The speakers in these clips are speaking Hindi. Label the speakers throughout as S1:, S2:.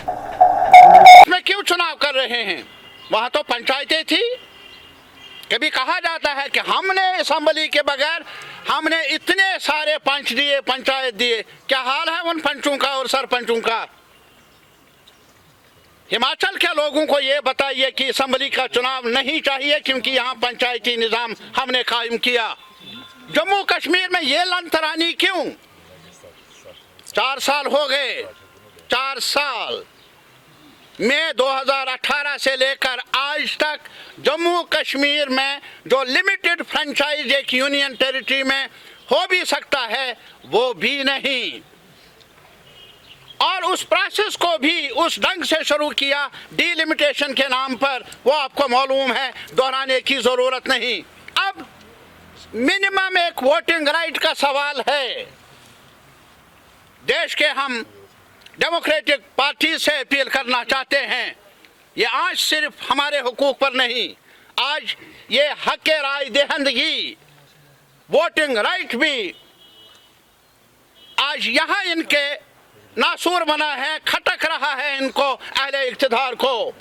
S1: में क्यों चुनाव कर रहे हैं? वहां तो पंचायतें थी। कभी कहा जाता है कि हमने असेंबली के बगैर हमने इतने सारे पंच दिए, पंचायत दिए। क्या हाल है उन पंचों का और सरपंचों का? हिमाचल के लोगों को ये बताइए कि असेंबली का चुनाव नहीं चाहिए क्योंकि यहाँ पंचायती निजाम हमने कायम किया। जम्मू कश्मीर में ये लंतरानी क्यों? 4 साल हो गए, 4 साल। मई 2018 से लेकर आज तक जम्मू कश्मीर में जो लिमिटेड फ्रेंचाइज एक यूनियन टेरिटरी में हो भी सकता है वो भी नहीं। और उस प्रोसेस को भी उस ढंग से शुरू किया डिलिमिटेशन के नाम पर, वो आपको मालूम है, दोहराने की जरूरत नहीं। अब मिनिमम एक वोटिंग राइट का सवाल है। देश के हम डेमोक्रेटिक पार्टी से अपील करना चाहते हैं, ये आज सिर्फ हमारे हुकूक पर नहीं, आज ये हक राय दहिंदगी, वोटिंग राइट भी आज यहाँ इनके नासूर बना है, खटक रहा है इनको, अहले इक़्तिदार को।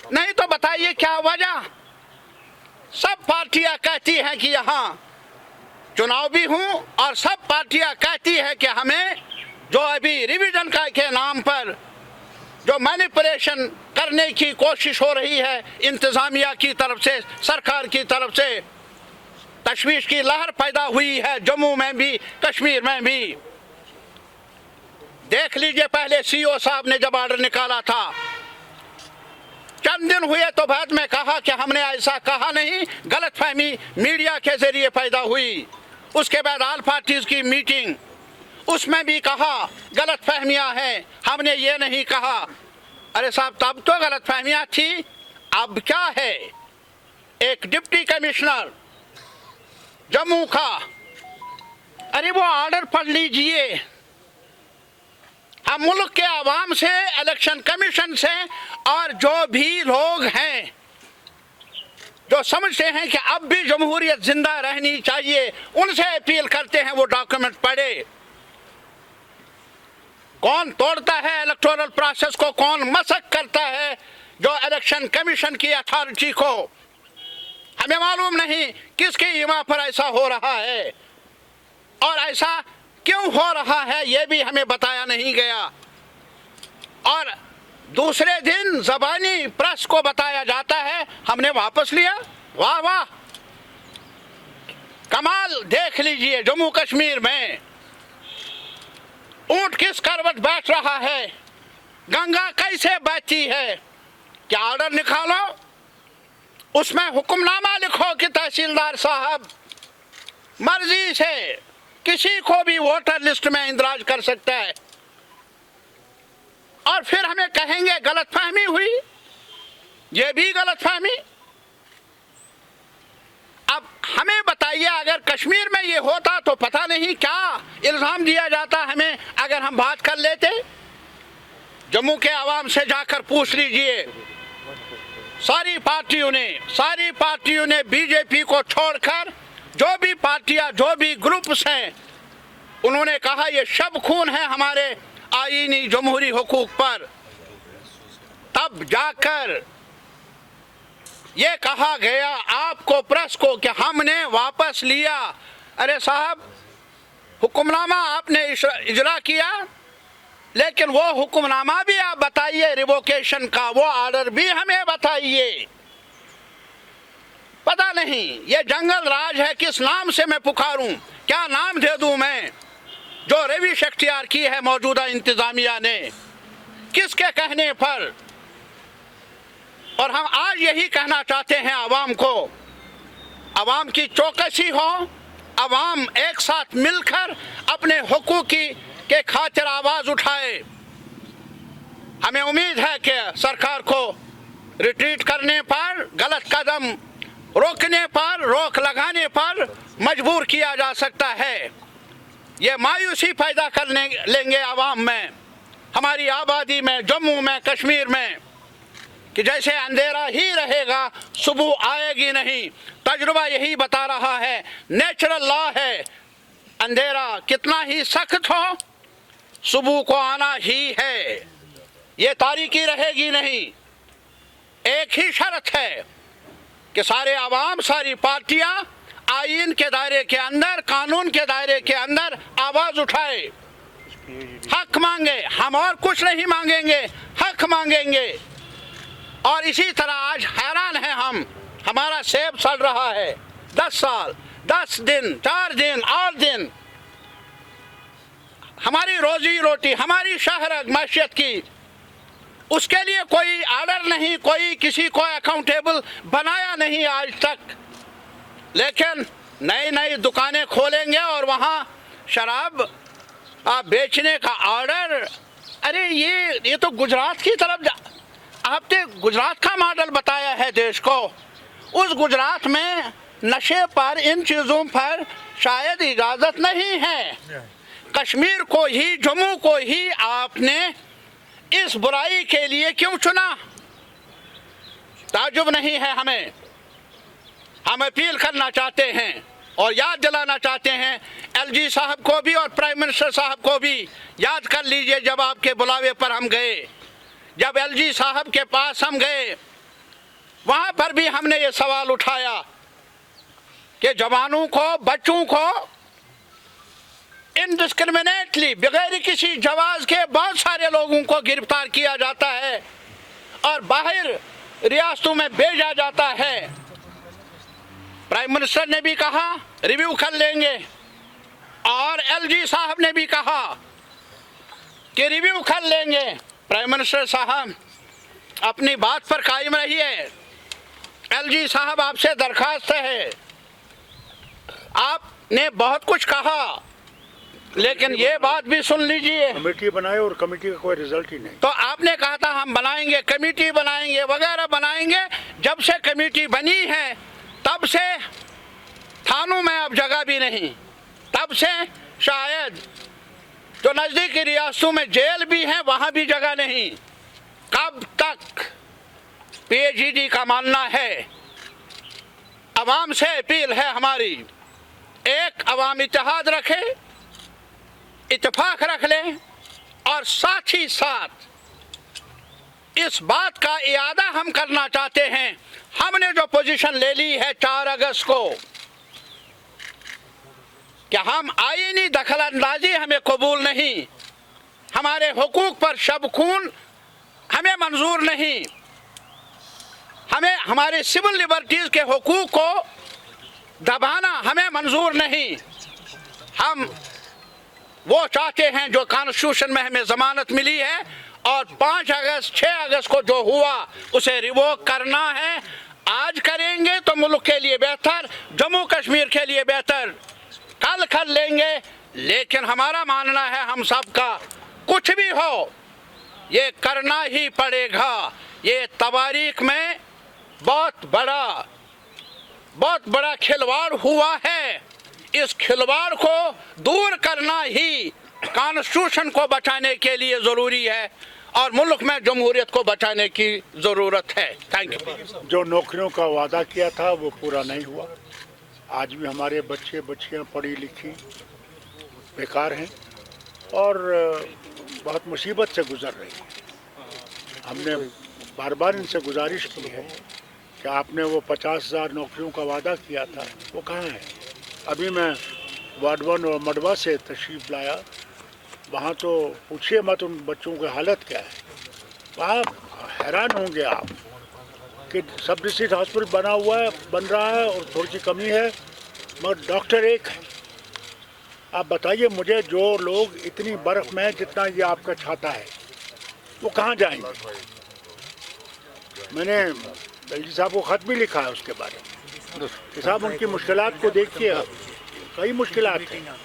S1: नहीं तो बताइए क्या वजह? सब पार्टियां कहती हैं कि यहाँ चुनाव भी हूँ और सब पार्टियां कहती है कि हमें जो अभी रिवीजन का के नाम पर जो मैनिपुलेशन करने की कोशिश हो रही है इंतजामिया की तरफ से, सरकार की तरफ से, तशवीश की लहर पैदा हुई है जम्मू में भी, कश्मीर में भी। देख लीजिए, पहले सीओ साहब ने जब ऑर्डर निकाला था, चंद दिन हुए तो बाद में कहा कि हमने ऐसा कहा नहीं, गलतफहमी मीडिया के जरिए पैदा हुई। उसके बाद ऑल पार्टीज की मीटिंग, उसमें भी कहा गलतफहमियां हैं, हमने ये नहीं कहा। अरे साहब, तब तो गलतफहमियां थी, अब क्या है? एक डिप्टी कमिश्नर जम्मू का, अरे वो ऑर्डर पढ़ लीजिए। हम मुल्क के आवाम से, इलेक्शन कमीशन से और जो भी लोग हैं जो समझते हैं कि अब भी जमहूरियत जिंदा रहनी चाहिए, उनसे अपील करते हैं वो डॉक्यूमेंट पढ़े। कौन तोड़ता है इलेक्टोरल प्रोसेस को, कौन मसक करता है जो इलेक्शन कमीशन की अथॉरिटी को? हमें मालूम नहीं किसकी इमा पर ऐसा हो रहा है और ऐसा क्यों हो रहा है, ये भी हमें बताया नहीं गया। और दूसरे दिन ज़बानी प्रेस को बताया जाता है हमने वापस लिया। वाह वाह, कमाल। देख लीजिए जम्मू कश्मीर में ऊंट किस करवट बैठ रहा है, गंगा कैसे बहती है। क्या ऑर्डर निकालो, उसमें हुक्मनामा लिखो कि तहसीलदार साहब मर्जी से किसी को भी वोटर लिस्ट में इंदराज कर सकता है, और फिर हमें कहेंगे गलतफहमी हुई। ये भी गलतफहमी। अब हमें बताइए, अगर कश्मीर में ये होता तो पता नहीं क्या इल्जाम दिया जाता हमें अगर हम बात कर लेते। जम्मू के आवाम से जाकर पूछ लीजिए, सारी पार्टियों ने बीजेपी को छोड़कर जो भी पार्टियां, जो भी ग्रुप्स हैं, उन्होंने कहा ये शब खून है हमारे आईनी जमहूरी हुकूक पर। तब जाकर ये कहा गया आपको, प्रेस को, कि हमने वापस लिया। अरे साहब, हुक्मनामा आपने इजरा किया, लेकिन वो हुक्मनामा भी आप बताइए, रिवोकेशन का वो ऑर्डर भी हमें बताइए। पता नहीं ये जंगल राज है, किस नाम से मैं पुकारूं, क्या नाम दे दूं मैं, जो रविश अख्तियार की है मौजूदा इंतजामिया ने, किसके कहने पर। और हम आज यही कहना चाहते हैं आवाम को, आवाम की चौकसी हो, आवाम एक साथ मिलकर अपने हुकूक के खातिर आवाज उठाए। हमें उम्मीद है कि सरकार को रिट्रीट करने पर, गलत कदम रोकने पर, रोक लगाने पर मजबूर किया जा सकता है। ये मायूसी पैदा कर लेंगे आवाम में, हमारी आबादी में, जम्मू में, कश्मीर में, कि जैसे अंधेरा ही रहेगा, सुबह आएगी नहीं। तजुर्बा यही बता रहा है, नेचुरल लॉ है, अंधेरा कितना ही सख्त हो, सुबह को आना ही है। ये तारीकी रहेगी नहीं। एक ही शर्त है कि सारे आवाम, सारी पार्टियां आईन के दायरे के अंदर, कानून के दायरे के अंदर आवाज उठाए, हक मांगे। हम और कुछ नहीं मांगेंगे, हक मांगेंगे। और इसी तरह आज हैरान है हम, हमारा सेब सड़ रहा है 10 साल, 10 दिन, 4 दिन, 8 दिन। हमारी रोजी रोटी, हमारी शहरत मैशियत की, उसके लिए कोई ऑर्डर नहीं, कोई किसी को अकाउंटेबल बनाया नहीं आज तक। लेकिन नई नई दुकानें खोलेंगे और वहाँ शराब बेचने का ऑर्डर। अरे ये तो गुजरात की तरफ आपने गुजरात का मॉडल बताया है देश को। उस गुजरात में नशे पर, इन चीज़ों पर शायद इजाज़त नहीं है। कश्मीर को ही, जम्मू को ही आपने इस बुराई के लिए क्यों चुना? ताज्जुब नहीं है हमें। हम अपील करना चाहते हैं और याद दिलाना चाहते हैं एलजी साहब को भी और प्राइम मिनिस्टर साहब को भी। याद कर लीजिए, जब आपके बुलावे पर हम गए, जब एलजी साहब के पास हम गए, वहाँ पर भी हमने ये सवाल उठाया कि जवानों को, बच्चों को इनडिस्क्रिमिनेटली, बगैर किसी जवाज के बहुत सारे लोगों को गिरफ्तार किया जाता है और बाहर रियासतों में भेजा जाता है। प्राइम मिनिस्टर ने भी कहा रिव्यू कर लेंगे और एलजी साहब ने भी कहा कि रिव्यू कर लेंगे। प्राइम मिनिस्टर साहब अपनी बात पर कायम रहिए। एलजी साहब आपसे दरखास्त है, आपने बहुत कुछ कहा, लेकिन ये बात भी सुन लीजिए।
S2: कमेटी बनाए और कमेटी का कोई रिजल्ट ही नहीं।
S1: तो आपने कहा था हम बनाएंगे, कमेटी बनाएंगे, वगैरह बनाएंगे। जब से कमेटी बनी है तब से थानों में अब जगह भी नहीं, तब से शायद जो नज़दीकी रियासतों में जेल भी है वहाँ भी जगह नहीं। कब तक? पीएचईडी का मानना है, अवाम से अपील है हमारी, एक अवाम इत्तेहाद रखे, इत्तेफाक रख लें और साथ ही साथ इस बात का इयादा हम करना चाहते हैं। हमने जो पोजीशन ले ली है 4 अगस्त को कि हम आईनी दखलंदाजी हमें कबूल नहीं, हमारे हुकूक पर शब खून हमें मंजूर नहीं, हमें हमारे सिविल लिबर्टीज के हुकूक को दबाना हमें मंजूर नहीं। हम वो चाहते हैं जो कॉन्स्टिट्यूशन में हमें जमानत मिली है और 5 अगस्त 6 अगस्त को जो हुआ उसे रिवोक करना है। आज करेंगे तो मुल्क के लिए बेहतर, जम्मू कश्मीर के लिए बेहतर, कल कर लेंगे। लेकिन हमारा मानना है हम सब का, कुछ भी हो ये करना ही पड़ेगा। ये तवारीख में बहुत बड़ा खिलवाड़ हुआ है। इस खिलवाड़ को दूर करना ही कॉन्स्टिट्यूशन को बचाने के लिए ज़रूरी है और मुल्क में जमहूरियत को बचाने की ज़रूरत है। Thank you.
S2: जो नौकरियों का वादा किया था वो पूरा नहीं हुआ। आज भी हमारे बच्चे बच्चियां पढ़ी लिखी बेकार हैं और बहुत मुसीबत से गुजर रही हैं। हमने बार बार इनसे गुजारिश की है कि आपने वो 50,000 नौकरियों का वादा किया था वो कहाँ है। अभी मैं वार्ड 1 और मडवा से तशरीफ़ लाया, वहाँ तो पूछिए मत उन बच्चों की हालत क्या है। वहाँ हैरान होंगे आप कि सब डिस्ट्रिक्ट हॉस्पिटल बन रहा है और थोड़ी सी कमी है, मगर डॉक्टर एक है। आप बताइए मुझे, जो लोग इतनी बर्फ़ में जितना ये आपका छाता है वो कहाँ जाएंगे। मैंने एलजी साहब को ख़त भी लिखा है उसके बारे में कि साहब उनकी मुश्किलात को देखिए, कई मुश्किलात हैं।